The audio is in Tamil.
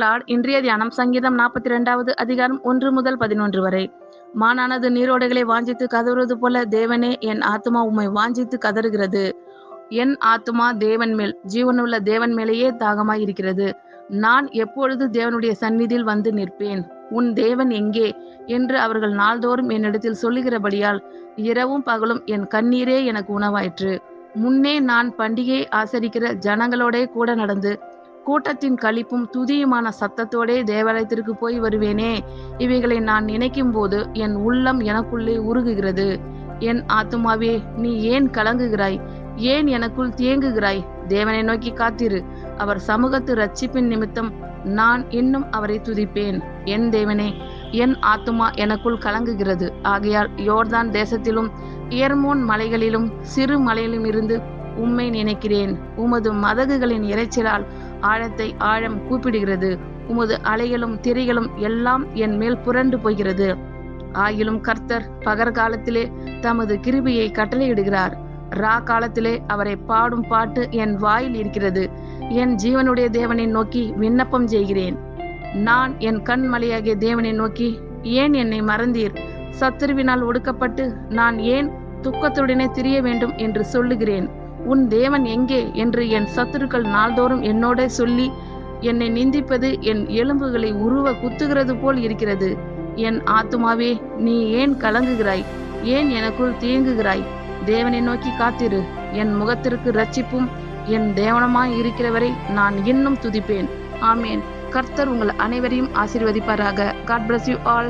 லார்ட். இன்றைய தியானம் சங்கீதம் 42வது அதிகாரம் 1 முதல் 11 வரை. மானானது நீரோடைகளை வாஞ்சித்து கதறுவது போல தேவனே, என் ஆத்துமா உம்மை வாஞ்சித்து கதறுகிறது. என் ஆத்துமா தேவன் மேல், ஜீவனுள்ள தேவன் மேலேயே தாகமாய் இருக்கிறது. நான் எப்பொழுது தேவனுடைய சந்நிதியில் வந்து நிற்பேன்? உன் தேவன் எங்கே என்று அவர்கள் நாள்தோறும் என்னிடத்தில் சொல்லுகிறபடியால் இரவும் பகலும் என் கண்ணீரே எனக்கு உணவாயிற்று. முன்னே நான் பண்டிகையை ஆசரிக்கிற ஜனங்களோடே கூட நடந்து கூட்டத்தின் களிப்பும் துதியுமான சத்தத்தோடே தேவாலயத்திற்கு போய் வருவேனே. இவைகளை நான் நினைக்கும் போது என் உள்ளம் எனக்குள்ளே உருகுகிறது. என் ஆத்துமாவே, நீ ஏன் கலங்குகிறாய்? ஏன் எனக்குள் தேங்குகிறாய்? தேவனை நோக்கி காத்திரு. அவர் சமூகத்து இரட்சிப்பின் நிமித்தம் நான் இன்னும் அவரை துதிப்பேன். என் தேவனே, என் ஆத்துமா எனக்குள் கலங்குகிறது. ஆகையால் யோர்தான் தேசத்திலும் ஏர்மோன் மலைகளிலும் சிறு மலையிலும் இருந்து உம்மை நினைக்கிறேன். உமது மதகுகளின் இரைச்சலால் ஆழத்தை ஆழம் கூப்பிடுகிறது. உமது அலைகளும் திரைகளும் எல்லாம் என் மேல் புரண்டு போகிறது. ஆகிலும் கர்த்தர் பகற்காலத்திலே தமது கிருபையை கட்டளையிடுகிறார். ரா காலத்திலே அவரை பாடும் பாட்டு என் வாயில் இருக்கிறது. என் ஜீவனுடைய தேவனை நோக்கி விண்ணப்பம் செய்கிறேன். நான் என் கண்மலையாகிய தேவனை நோக்கி, ஏன் என்னை மறந்தீர்? சத்துருவினால் ஒடுக்கப்பட்டு நான் ஏன் துக்கத்துடனே திரிய வேண்டும் என்று சொல்லுகிறேன். உன் தேவன் எங்கே என்று என் சத்துருக்கள் நாள்தோறும் என்னோட சொல்லி என்னை நிந்திப்பது என் எலும்புகளை உருவ குத்துகிறது போல் இருக்கிறது. என் ஆத்துமாவே, நீ ஏன் கலங்குகிறாய்? ஏன் எனக்குள் தேங்குகிறாய்? தேவனை நோக்கி காத்திரு. என் முகத்திற்கு இரட்சிப்பும் என் தேவனமாய் இருக்கிறவரை நான் இன்னும் துதிப்பேன். ஆமேன். கர்த்தர் உங்கள் அனைவரையும் ஆசீர்வதிப்பாராக. God bless you all.